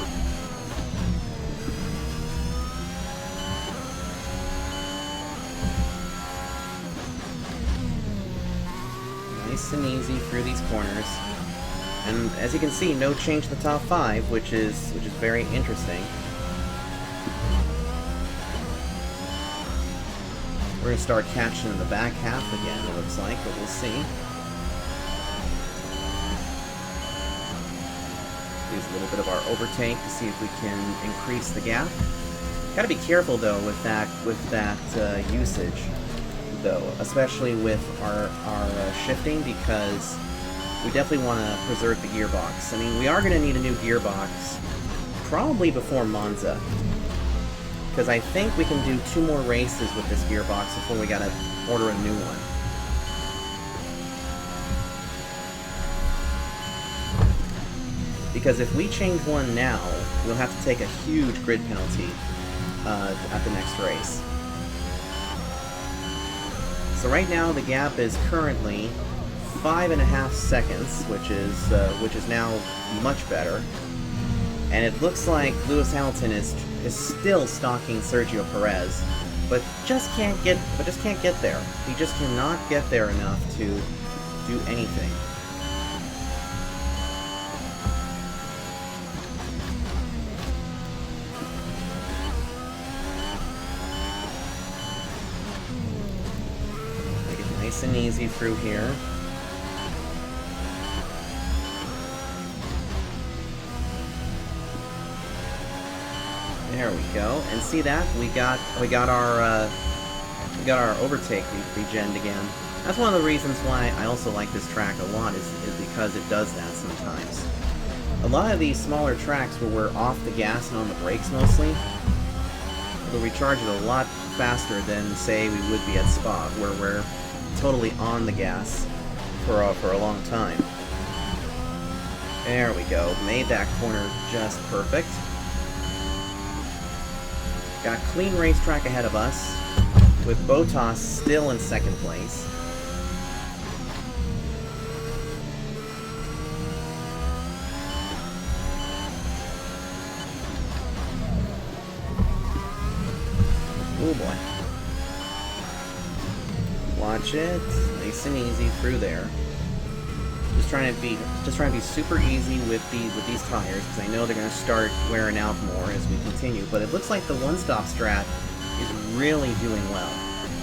Nice and easy through these corners. And as you can see, no change to the top 5, which is very interesting. We're going to start catching in the back half again, it looks like, but we'll see. Use a little bit of our overtake to see if we can increase the gap. Gotta be careful though with that usage, though, especially with our shifting, because we definitely want to preserve the gearbox. I mean, we are going to need a new gearbox probably before Monza, because I think we can do 2 more races with this gearbox before we gotta order a new one. Because if we change one now, we'll have to take a huge grid penalty at the next race. So right now the gap is currently 5.5 seconds, which is now much better. And it looks like Lewis Hamilton is still stalking Sergio Perez, but just can't get there. He just cannot get there enough to do anything. Make it nice and easy through here. There we go, and see that we got our overtake regened again. That's one of the reasons why I also like this track a lot, is because it does that sometimes. A lot of these smaller tracks where we're off the gas and on the brakes mostly, it'll recharge it a lot faster than, say, we would be at Spa, where we're totally on the gas for a long time. There we go. Made that corner just perfect. Got clean racetrack ahead of us, with Botas still in second place. Oh boy. Watch it. Nice and easy through there. Just trying to be super easy with these tires, because I know they're going to start wearing out more as we continue. But it looks like the one-stop strat is really doing well.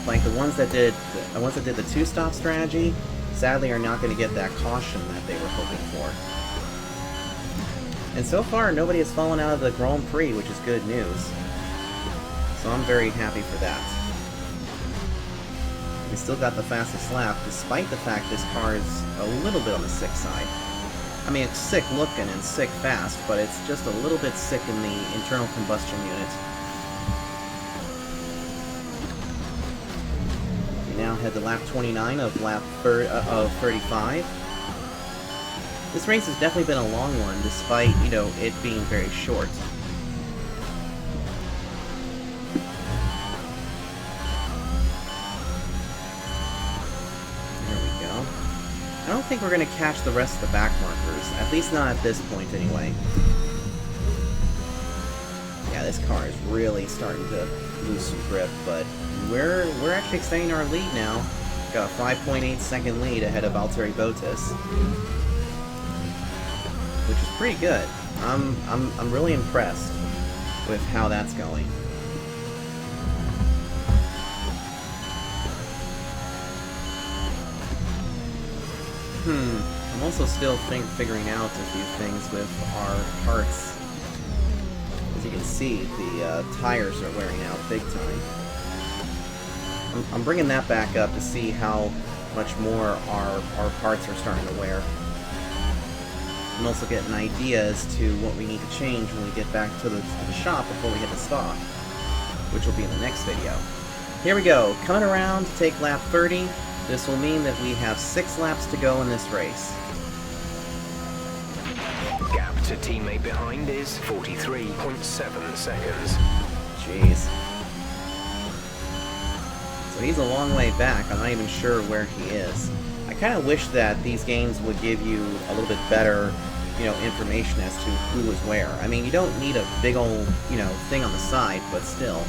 Like the ones that did the two-stop strategy, sadly are not going to get that caution that they were hoping for. And so far, nobody has fallen out of the Grand Prix, which is good news. So I'm very happy for that. We still got the fastest lap, despite the fact this car is a little bit on the sick side. I mean, it's sick looking and sick fast, but it's just a little bit sick in the internal combustion unit. We now head to lap 29 of lap 35. This race has definitely been a long one, despite, you know, it being very short. I don't think we're going to catch the rest of the back markers, at least not at this point anyway. Yeah, this car is really starting to lose some grip, but we're actually extending our lead now. Got a 5.8 second lead ahead of Valtteri Bottas, which is pretty good. I'm really impressed with how that's going. I'm also still figuring out a few things with our parts. As you can see, the tires are wearing out big time. I'm bringing that back up to see how much more our parts are starting to wear. And also get an idea as to what we need to change when we get back to the shop before we hit the stop, which will be in the next video. Here we go, coming around to take lap 30. This will mean that we have 6 laps to go in this race. Gap to teammate behind is 43.7 seconds. Jeez. So he's a long way back. I'm not even sure where he is. I kind of wish that these games would give you a little bit better, you know, information as to who is where. I mean, you don't need a big old, you know, thing on the side, but still,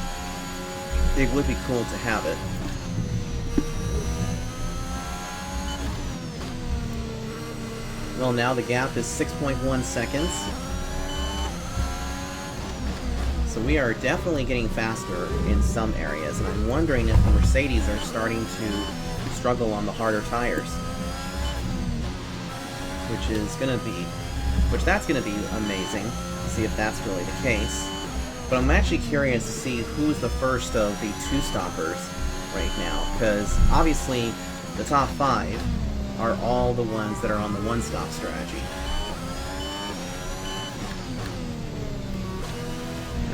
it would be cool to have it. Well, now the gap is 6.1 seconds. So we are definitely getting faster in some areas, and I'm wondering if the Mercedes are starting to struggle on the harder tires. That's gonna be amazing to see if that's really the case. But I'm actually curious to see who's the first of the two-stoppers right now, because obviously the top 5 are all the ones that are on the one-stop strategy.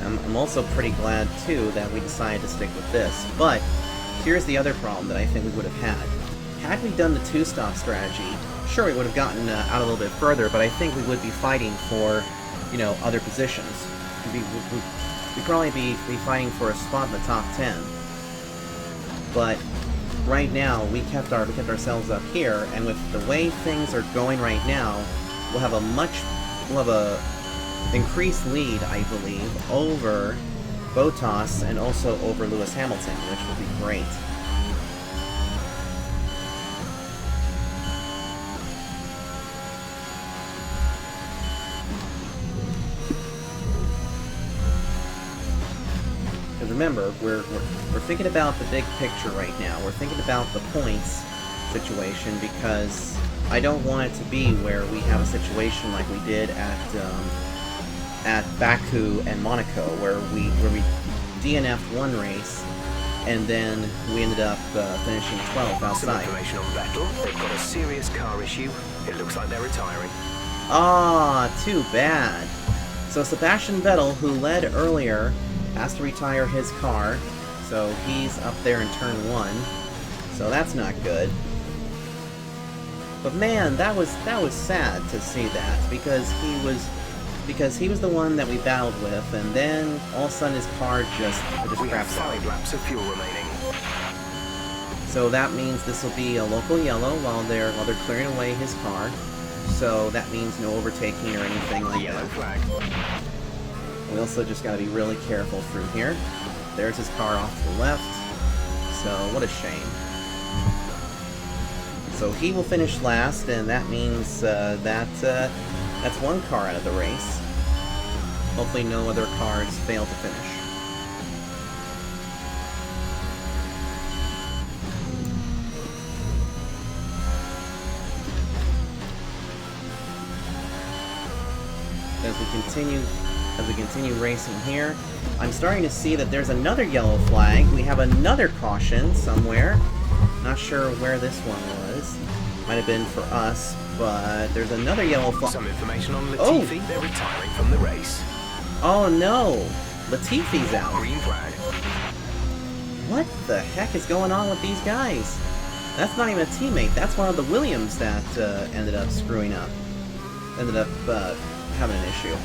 I'm also pretty glad, too, that we decided to stick with this. But here's the other problem that I think we would have had. Had we done the two-stop strategy, sure, we would have gotten out a little bit further, but I think we would be fighting for, you know, other positions. We'd probably be fighting for a spot in the top 10. But right now, we kept ourselves up here, and with the way things are going right now, we'll have a increased lead, I believe, over Bottas and also over Lewis Hamilton, which will be great. Because remember, we're thinking about the big picture right now. We're thinking about the points situation, because I don't want it to be where we have a situation like we did at Baku and Monaco, where we DNF'd one race and then we ended up finishing 12th outside. Some information on Vettel. They've got a serious car issue. It looks like they're retiring. Ah, too bad. So Sebastian Vettel, who led earlier, has to retire his car, so he's up there in turn 1. So that's not good. But man, that was sad to see that, because he was the one that we battled with, and then all of a sudden his car just We have craps out. 5 laps of fuel remaining. So that means this will be a local yellow while they're clearing away his car. So that means no overtaking or anything like Yellow that. flag. We also just got to be really careful through here. There's his car off to the left. So what a shame. So he will finish last, and that means that's one car out of the race. Hopefully no other cars fail to finish. As we continue racing here, I'm starting to see that there's another yellow flag. We have another caution somewhere. Not sure where this one was. Might have been for us, but there's another yellow flag. Some information on Latifi. Oh. They're retiring from the race. Oh no! Latifi's out. Green flag. What the heck is going on with these guys? That's not even a teammate. That's one of the Williams that ended up screwing up. Ended up having an issue.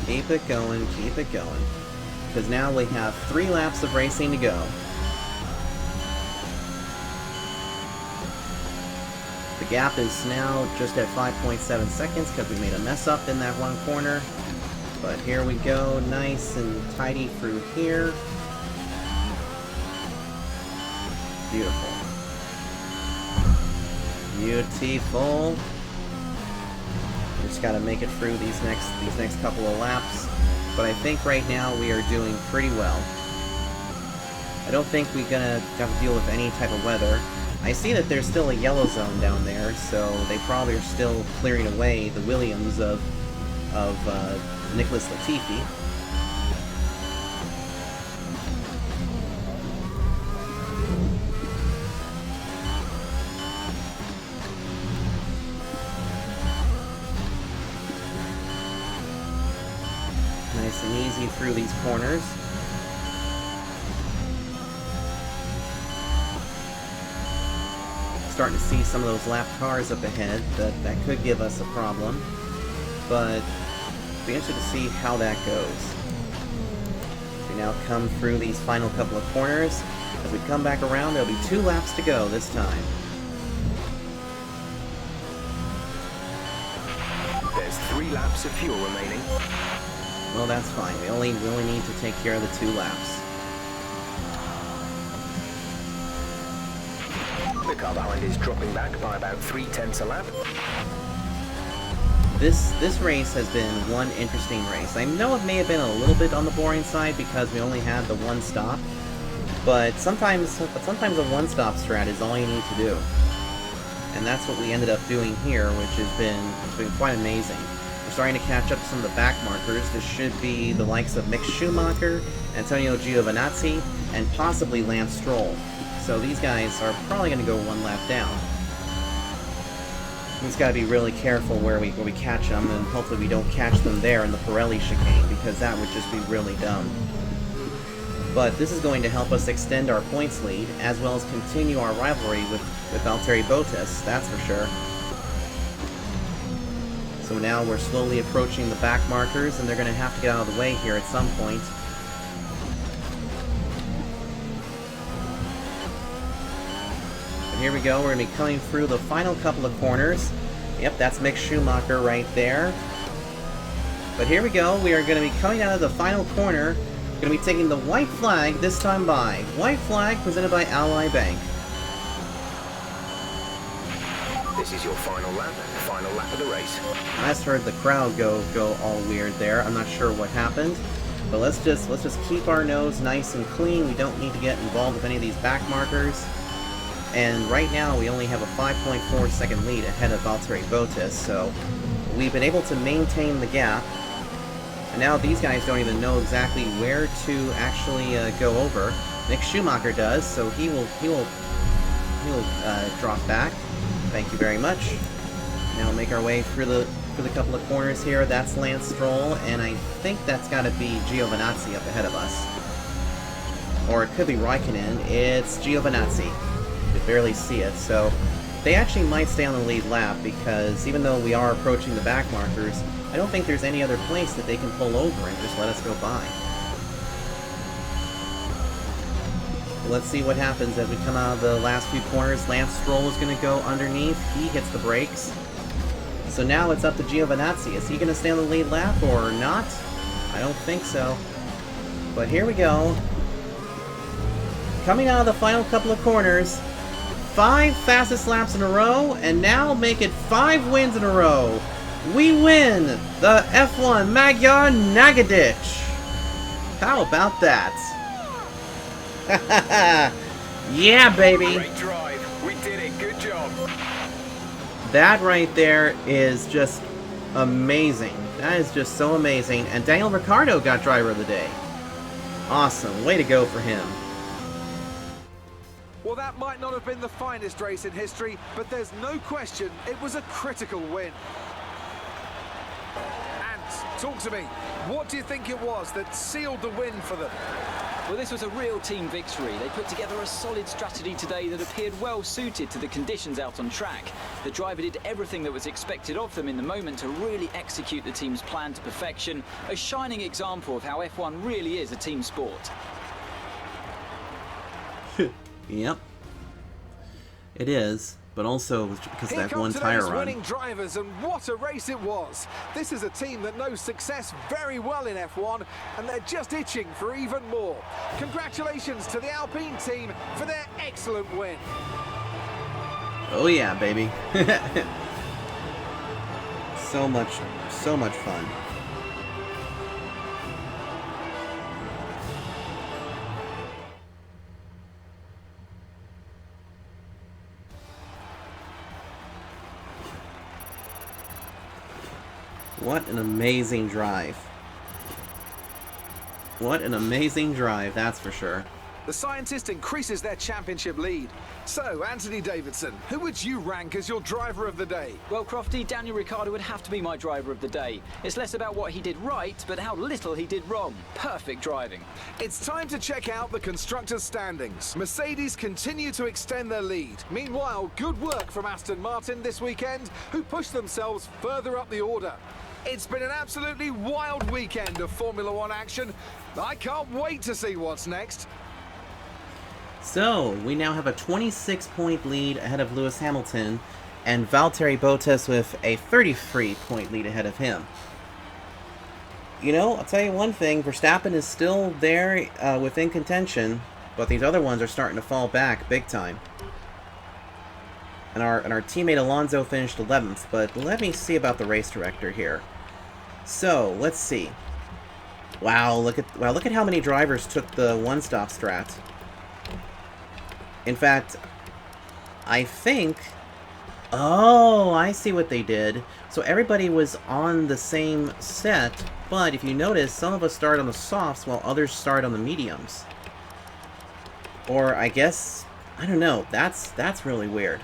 Keep it going, keep it going. Because now we have 3 laps of racing to go. The gap is now just at 5.7 seconds because we made a mess up in that one corner. But here we go, nice and tidy through here. Beautiful. Beautiful. Just gotta make it through these next couple of laps. But I think right now we are doing pretty well. I don't think we're gonna have to deal with any type of weather. I see that there's still a yellow zone down there, so they probably are still clearing away the Williams of Nicholas Latifi. Nice and easy through these corners. Starting to see some of those lap cars up ahead that could give us a problem, but be interested to see how that goes. We now come through these final couple of corners. As we come back around, there'll be 2 laps to go this time. There's 3 laps of fuel remaining. Well, that's fine. We only need to take care of the 2 laps. The car behind is dropping back by about 3/10 a lap. This race has been one interesting race. I know it may have been a little bit on the boring side because we only had the 1 stop, but sometimes a 1-stop strat is all you need to do, and that's what we ended up doing here, which has been quite amazing. We're starting to catch up to some of the back markers. This should be the likes of Mick Schumacher, Antonio Giovinazzi, and possibly Lance Stroll. So these guys are probably going to go 1 lap down. We just got to be really careful where we catch them, and hopefully we don't catch them there in the Pirelli chicane, because that would just be really dumb. But this is going to help us extend our points lead, as well as continue our rivalry with Valtteri Bottas, that's for sure. So now we're slowly approaching the back markers, and they're going to have to get out of the way here at some point. Here we go, we're going to be coming through the final couple of corners. Yep, that's Mick Schumacher right there. But here we go, we are going to be coming out of the final corner. We're going to be taking the white flag this time by. White flag presented by Ally Bank. This is your final lap of the race. I just heard the crowd go all weird there. I'm not sure what happened. But let's just keep our nose nice and clean. We don't need to get involved with any of these back markers. And right now we only have a 5.4 second lead ahead of Valtteri Bottas, so we've been able to maintain the gap. And now these guys don't even know exactly where to actually go over. Mick Schumacher does, so he will drop back. Thank you very much. Now make our way through the couple of corners here. That's Lance Stroll, and I think that's got to be Giovinazzi up ahead of us. Or it could be Raikkonen. It's Giovinazzi. You could barely see it, so they actually might stay on the lead lap because even though we are approaching the back markers, I don't think there's any other place that they can pull over and just let us go by. Let's see what happens as we come out of the last few corners. Lance Stroll is going to go underneath. He hits the brakes. So now it's up to Giovinazzi. Is he going to stay on the lead lap or not? I don't think so. But here we go. Coming out of the final couple of corners. 5 fastest laps in a row, and now make it 5 wins in a row. We win the F1 Magyar Nagadic. How about that? Yeah, baby. Great drive. We did it. Good job. That right there is just amazing. That is just so amazing. And Daniel Ricciardo got driver of the day. Awesome. Way to go for him. Well, that might not have been the finest race in history, but there's no question it was a critical win. And talk to me. What do you think it was that sealed the win for them? Well, this was a real team victory. They put together a solid strategy today that appeared well suited to the conditions out on track. The driver did everything that was expected of them in the moment to really execute the team's plan to perfection. A shining example of how F1 really is a team sport. Yep. It is, but also because of that one tire run. Winning drivers, and what a race it was. This is a team that knows success very well in F1, and they're just itching for even more. Congratulations to the Alpine team for their excellent win. Oh yeah, baby. so much fun. What an amazing drive. What an amazing drive, that's for sure. The scientist increases their championship lead. So, Anthony Davidson, who would you rank as your driver of the day? Well, Crofty, Daniel Ricciardo would have to be my driver of the day. It's less about what he did right, but how little he did wrong. Perfect driving. It's time to check out the constructors' standings. Mercedes continue to extend their lead. Meanwhile, good work from Aston Martin this weekend, who pushed themselves further up the order. It's been an absolutely wild weekend of Formula One action. I can't wait to see what's next. So, we now have a 26-point lead ahead of Lewis Hamilton, and Valtteri Bottas with a 33-point lead ahead of him. You know, I'll tell you one thing, Verstappen is still there within contention, but these other ones are starting to fall back big time. And our teammate Alonso finished 11th, but let me see about the race director here. So, let's see. Wow, look at how many drivers took the one-stop strat. In fact, I think... Oh, I see what they did. So everybody was on the same set, but if you notice, some of us start on the softs while others start on the mediums. Or, I guess... I don't know. That's really weird.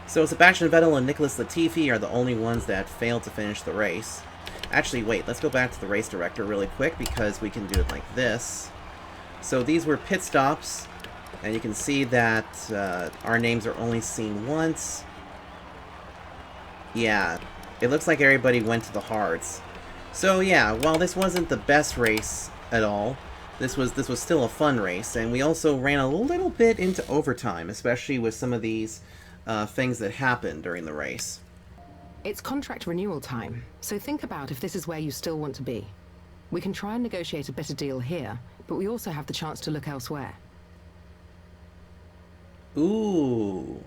So Sebastian Vettel and Nicholas Latifi are the only ones that failed to finish the race. Actually, wait, let's go back to the race director really quick because we can do it like this. So these were pit stops, and you can see that our names are only seen once. Yeah, it looks like everybody went to the hards. So yeah, while this wasn't the best race at all, this was still a fun race, and we also ran a little bit into overtime, especially with some of these things that happened during the race. It's contract renewal time, so think about if this is where you still want to be. We can try and negotiate a better deal here, but we also have the chance to look elsewhere. Ooh.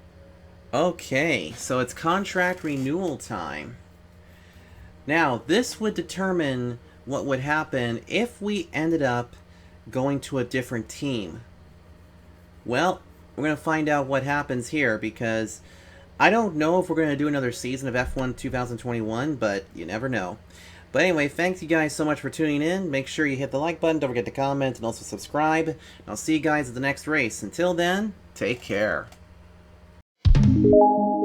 Okay, so it's contract renewal time. Now, this would determine what would happen if we ended up going to a different team. Well, we're going to find out what happens here, because I don't know if we're going to do another season of F1 2021, but you never know. But anyway, thanks you guys so much for tuning in. Make sure you hit the like button, don't forget to comment, and also subscribe. And I'll see you guys at the next race. Until then, take care. you.